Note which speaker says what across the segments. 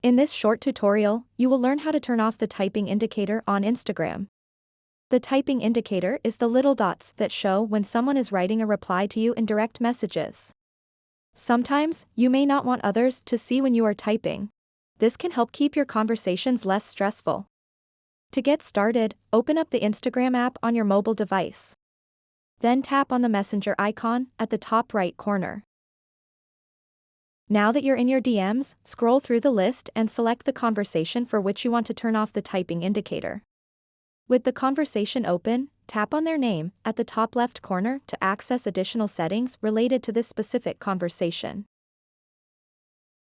Speaker 1: In this short tutorial, you will learn how to turn off the typing indicator on Instagram. The typing indicator is the little dots that show when someone is writing a reply to you in direct messages. Sometimes, you may not want others to see when you are typing. This can help keep your conversations less stressful. To get started, open up the Instagram app on your mobile device. Then tap on the messenger icon at the top right corner. Now that you're in your DMs, scroll through the list and select the conversation for which you want to turn off the typing indicator. With the conversation open, tap on their name at the top left corner to access additional settings related to this specific conversation.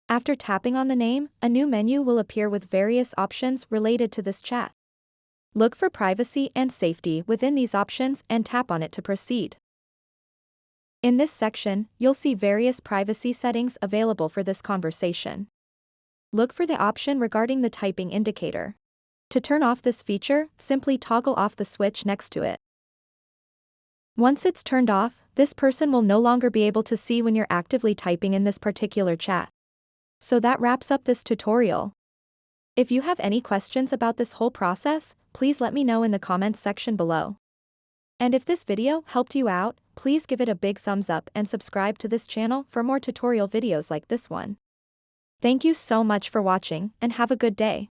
Speaker 1: After tapping on the name, a new menu will appear with various options related to this chat. Look for privacy and safety within these options and tap on it to proceed. In this section, you'll see various privacy settings available for this conversation. Look for the option regarding the typing indicator. To turn off this feature, simply toggle off the switch next to it. Once it's turned off, this person will no longer be able to see when you're actively typing in this particular chat. So that wraps up this tutorial. If you have any questions about this whole process, please let me know in the comments section below. And if this video helped you out, please give it a big thumbs up and subscribe to this channel for more tutorial videos like this one. Thank you so much for watching and have a good day.